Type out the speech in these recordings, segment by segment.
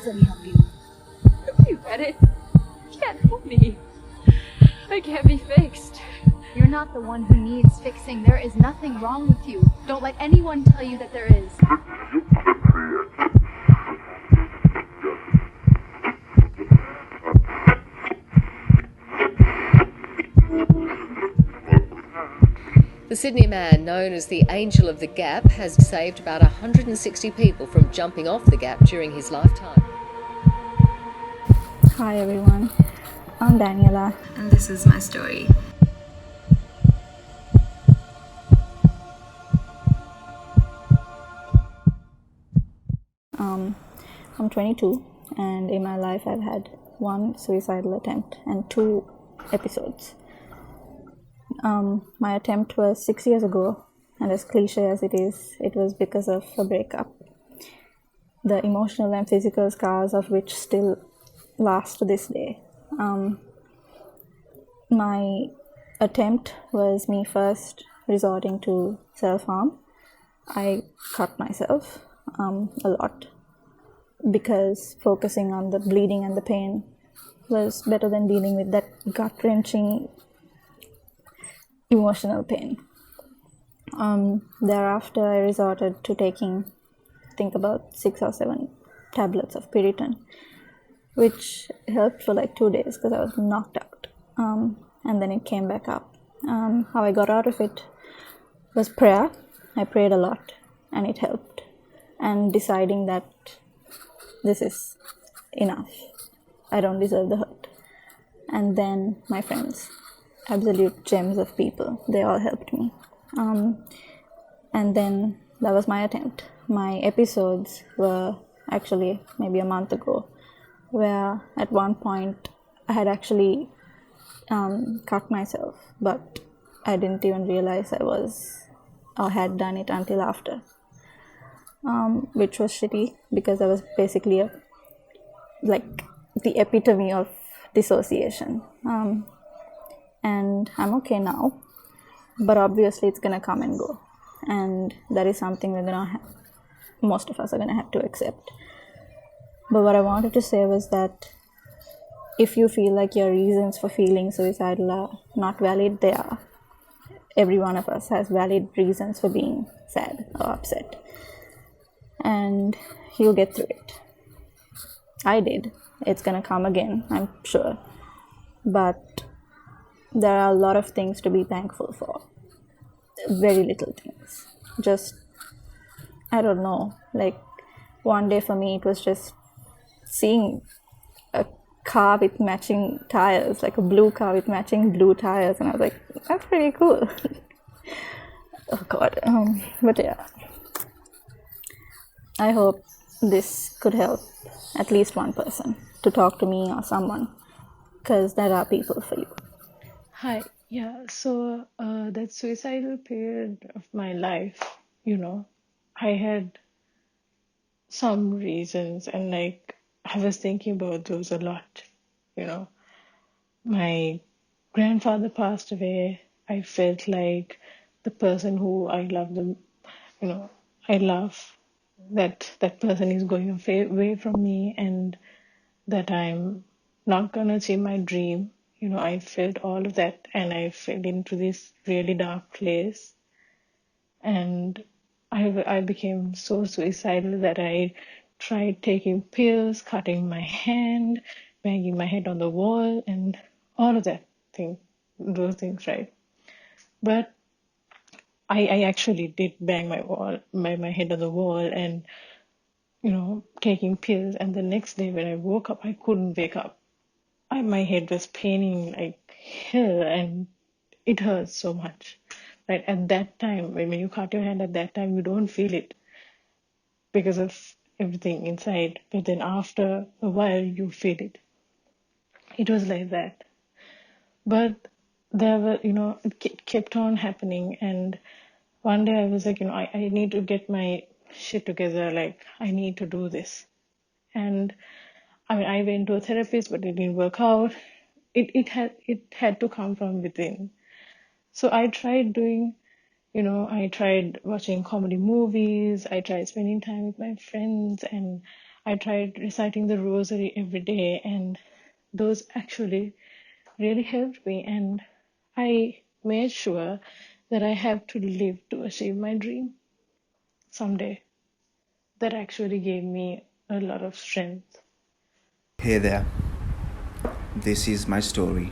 needs any help you. You get it? You can't help me. I can't be fixed. You're not the one who needs fixing. There is nothing wrong with you. Don't let anyone tell you that there is. The Sydney man, known as the Angel of the Gap, has saved about 160 people from jumping off the gap during his lifetime. Hi everyone, I'm Daniela. And this is my story. I'm 22, and in my life I've had one suicidal attempt and 2 episodes. My attempt was 6 years ago, and as cliche as it is, it was because of a breakup. The emotional and physical scars of which still last to this day. My attempt was me first resorting to self-harm. I cut myself a lot because focusing on the bleeding and the pain was better than dealing with that gut-wrenching emotional pain. Thereafter, I resorted to taking, I think, about 6 or 7 tablets of Piriton, which helped for like 2 days because I was knocked out. And then it came back up. How I got out of it was prayer. I prayed a lot, and it helped. And deciding that this is enough. I don't deserve the hurt. And then my friends, absolute gems of people, they all helped me. And then that was my attempt. My episodes were actually maybe a month ago, where at one point I had actually cut myself, but I didn't even realize I was or had done it until after, which was shitty because I was basically like the epitome of dissociation. And I'm okay now, but obviously it's gonna come and go, and that is something most of us are gonna have to accept. But what I wanted to say was that if you feel like your reasons for feeling suicidal are not valid, they are. Every one of us has valid reasons for being sad or upset, and you'll get through it. I did. It's gonna come again, I'm sure. But there are a lot of things to be thankful for. Very little things. Just, I don't know, like one day for me it was just seeing a car with matching tires, like a blue car with matching blue tires, and I was like, that's pretty cool. Oh god. But yeah, I hope this could help at least one person to talk to me or someone, because there are people for you. Hi, yeah, so that suicidal period of my life, I had some reasons, and like I was thinking about those a lot. My grandfather passed away. I felt like the person who I love, I love that person is going away from me, and that I'm not gonna achieve my dream. I felt all of that, and I fell into this really dark place, and I became so suicidal that I tried taking pills, cutting my hand, banging my head on the wall, and all of those things, right? But I actually did bang my head on the wall, and taking pills. And the next day when I woke up, I couldn't wake up. My head was paining like hell, and it hurts so much. Right at that time, when you cut your hand, at that time you don't feel it because of everything inside. But then after a while, you feel it. It was like that. But there were, it kept on happening. And one day I was like, I need to get my shit together. Like, I need to do this. And I went to a therapist, but it didn't work out. It had to come from within. So I tried I tried watching comedy movies. I tried spending time with my friends, and I tried reciting the rosary every day, and those actually really helped me. And I made sure that I have to live to achieve my dream someday. That actually gave me a lot of strength. Hey there, this is my story.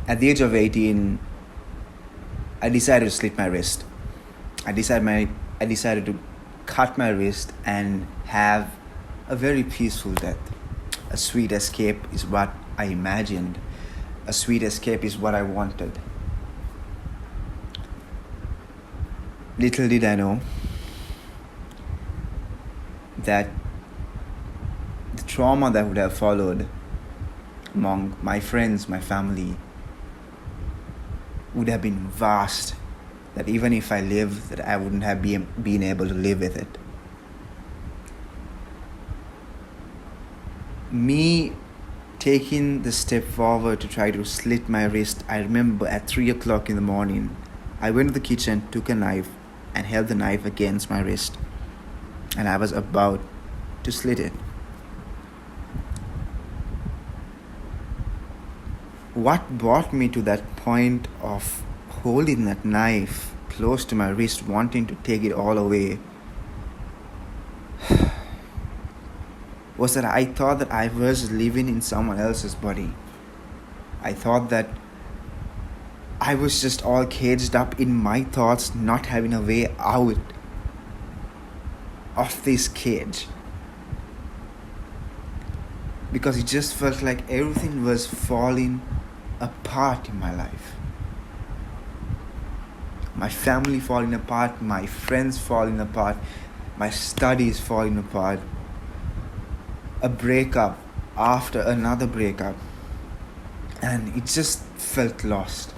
At the age of 18, I decided to slit my wrist. I decided to cut my wrist and have a very peaceful death. A sweet escape is what I imagined. A sweet escape is what I wanted. Little did I know that the trauma that would have followed among my friends, my family, would have been vast, that even if I lived, that I wouldn't have been able to live with it. Me taking the step forward to try to slit my wrist, I remember at 3 o'clock in the morning, I went to the kitchen, took a knife, and held the knife against my wrist. And I was about to slit it. What brought me to that point of holding that knife close to my wrist, wanting to take it all away, was that I thought that I was living in someone else's body. I thought that I was just all caged up in my thoughts, not having a way out of this cage. Because it just felt like everything was falling apart in my life. My family falling apart, my friends falling apart, my studies falling apart. A breakup after another breakup. And it just felt lost.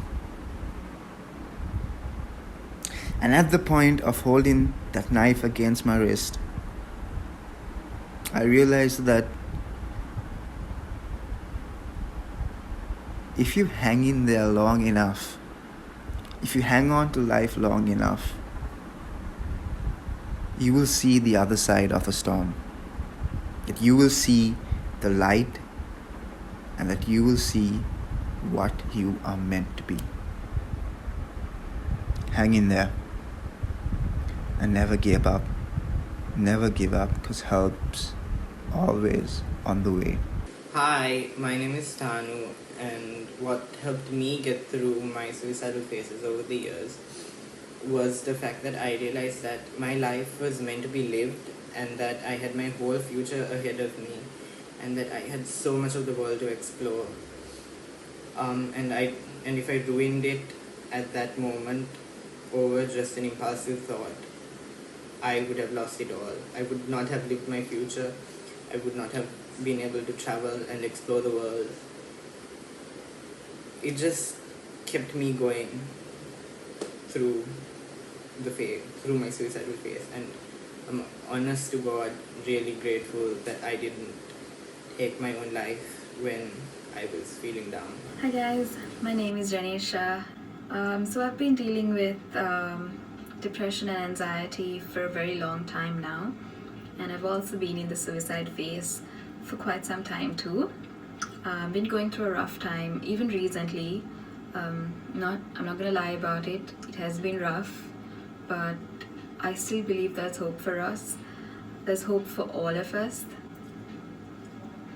And at the point of holding that knife against my wrist, I realized that if you hang in there long enough, if you hang on to life long enough, you will see the other side of a storm. That you will see the light, and that you will see what you are meant to be. Hang in there and never give up. Never give up, because help's always on the way. Hi, my name is Tanu, and what helped me get through my suicidal phases over the years was the fact that I realized that my life was meant to be lived, and that I had my whole future ahead of me, and that I had so much of the world to explore. And if I ruined it at that moment over just an impulsive thought, I would have lost it all. I would not have lived my future. I would not have been able to travel and explore the world. It just kept me going through through my suicidal phase, and I'm honest to God really grateful that I didn't take my own life when I was feeling down. Hi guys, my name is Janisha. So I've been dealing with depression and anxiety for a very long time now, and I've also been in the suicide phase for quite some time too. I've been going through a rough time, even recently. I'm not gonna lie about it. It has been rough, but I still believe there's hope for us. There's hope for all of us.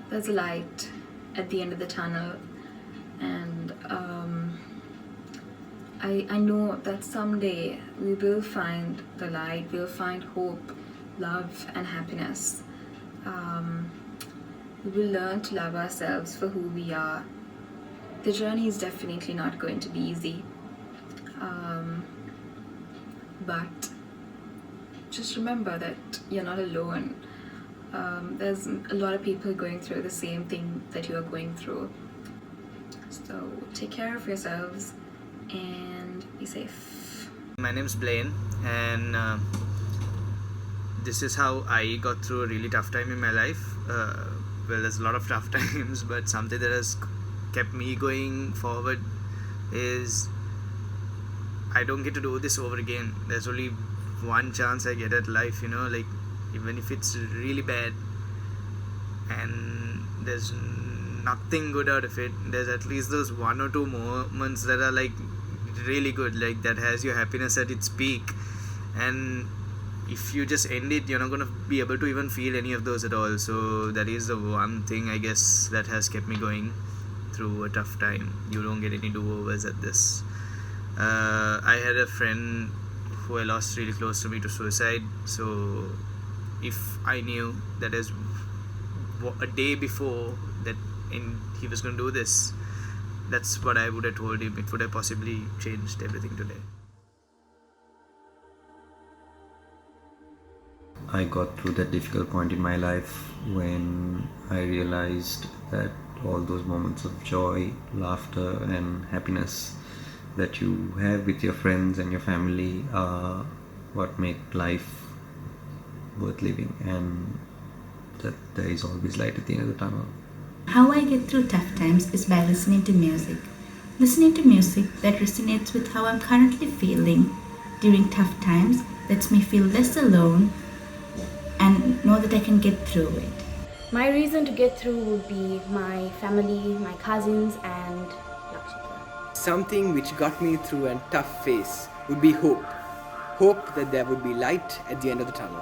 There's a light at the end of the tunnel, and I know that someday we will find the light, we'll find hope, love, and happiness. We will learn to love ourselves for who we are. The journey is definitely not going to be easy, but just remember that you're not alone. There's a lot of people going through the same thing that you are going through. So take care of yourselves and be safe. My name's Blaine, and this is how I got through a really tough time in my life. Well, there's a lot of tough times, but something that has kept me going forward is I don't get to do this over again. There's only one chance I get at life, like even if it's really bad and there's nothing good out of it, there's at least those 1 or 2 moments that are like really good, like that has your happiness at its peak. And if you just end it, you're not gonna be able to even feel any of those at all. So that is the one thing, I guess, that has kept me going through a tough time. You don't get any do-overs at this. I had a friend who I lost really close to me to suicide. So if I knew that as a day before that he was going to do this, that's what I would have told him. It would have possibly changed everything today. I got through that difficult point in my life when I realized that all those moments of joy, laughter and happiness that you have with your friends and your family are what make life worth living, and that there is always light at the end of the tunnel. How I get through tough times is by listening to music. Listening to music that resonates with how I'm currently feeling during tough times lets me feel less alone and know that I can get through it. My reason to get through would be my family, my cousins and Lakshita. Something which got me through a tough phase would be hope. Hope that there would be light at the end of the tunnel.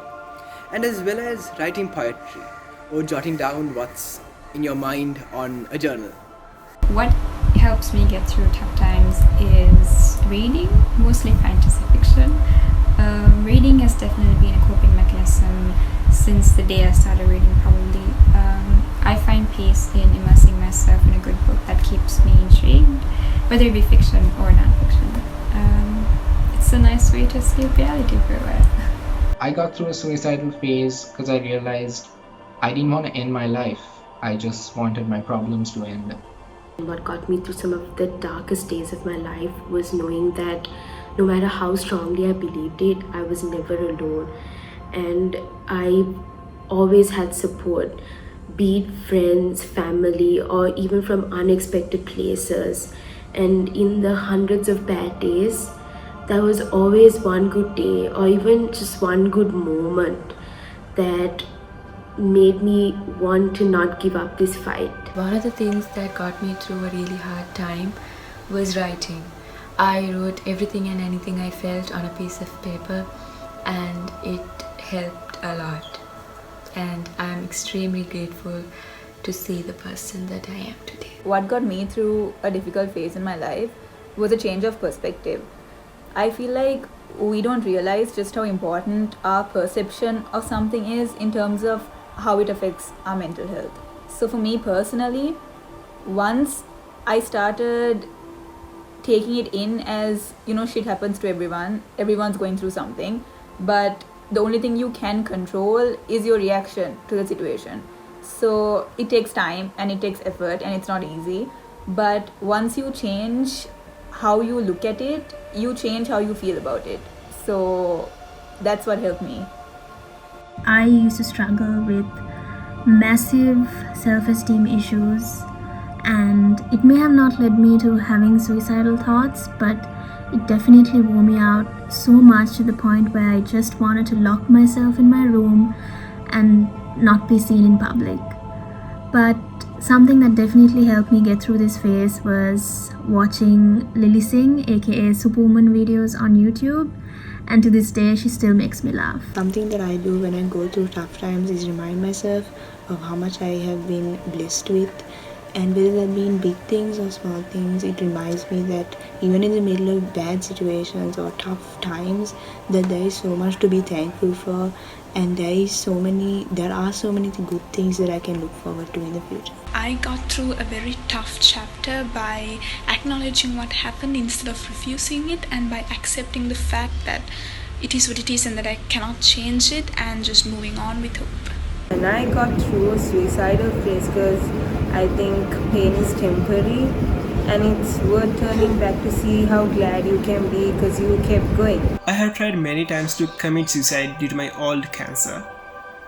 And as well as writing poetry or jotting down what's in your mind on a journal. What helps me get through tough times is reading, mostly fantasy fiction. Reading has definitely been a coping mechanism since the day I started reading, probably. I find peace in immersing myself in a good book that keeps me intrigued, whether it be fiction or non-fiction. It's a nice way to escape reality for a while. I got through a suicidal phase because I realized I didn't want to end my life. I just wanted my problems to end. What got me through some of the darkest days of my life was knowing that no matter how strongly I believed it, I was never alone. And I always had support, be it friends, family, or even from unexpected places. And in the hundreds of bad days, there was always one good day or even just one good moment that made me want to not give up this fight. One of the things that got me through a really hard time was writing. I wrote everything and anything I felt on a piece of paper, and it helped a lot. And I'm extremely grateful to see the person that I am today. What got me through a difficult phase in my life was a change of perspective. I feel like we don't realize just how important our perception of something is in terms of how it affects our mental health. So for me personally, once I started taking it in as, shit happens to everyone, everyone's going through something, but the only thing you can control is your reaction to the situation. So it takes time and it takes effort and it's not easy, but once you change how you look at it, you change how you feel about it. So that's what helped me. I used to struggle with massive self-esteem issues, and it may have not led me to having suicidal thoughts, but it definitely wore me out so much to the point where I just wanted to lock myself in my room and not be seen in public. But something that definitely helped me get through this phase was watching Lily Singh, aka Superwoman, videos on YouTube, and to this day she still makes me laugh. Something that I do when I go through tough times is remind myself of how much I have been blessed with, and whether that be in big things or small things, it reminds me that even in the middle of bad situations or tough times, that there is so much to be thankful for, and there are so many good things that I can look forward to in the future. I got through a very tough chapter by acknowledging what happened instead of refusing it, and by accepting the fact that it is what it is and that I cannot change it, and just moving on with hope. And I got through a suicidal phase because I think pain is temporary, and it's worth turning back to see how glad you can be because you kept going. I have tried many times to commit suicide due to my old cancer,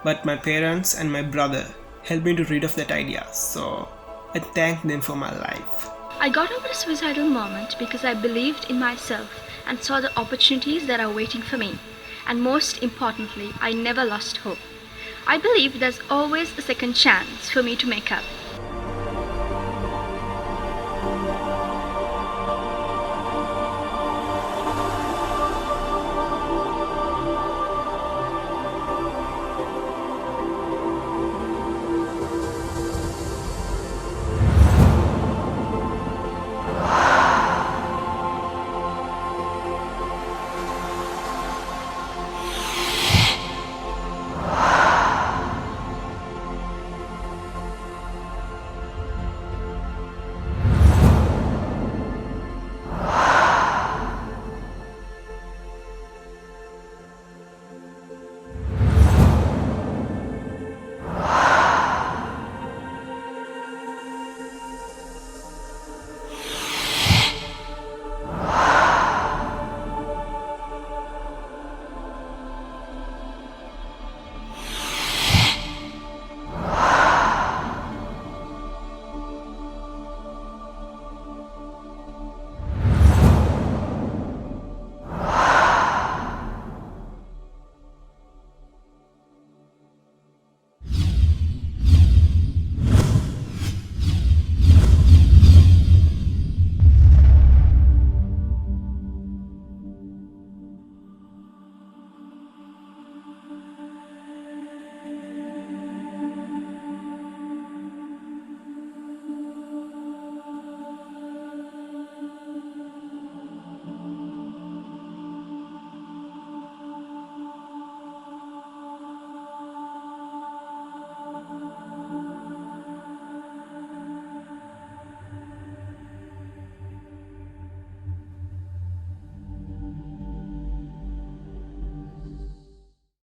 but my parents and my brother helped me to rid of that idea, so I thank them for my life. I got over a suicidal moment because I believed in myself and saw the opportunities that are waiting for me. And most importantly, I never lost hope. I believe there's always a second chance for me to make up.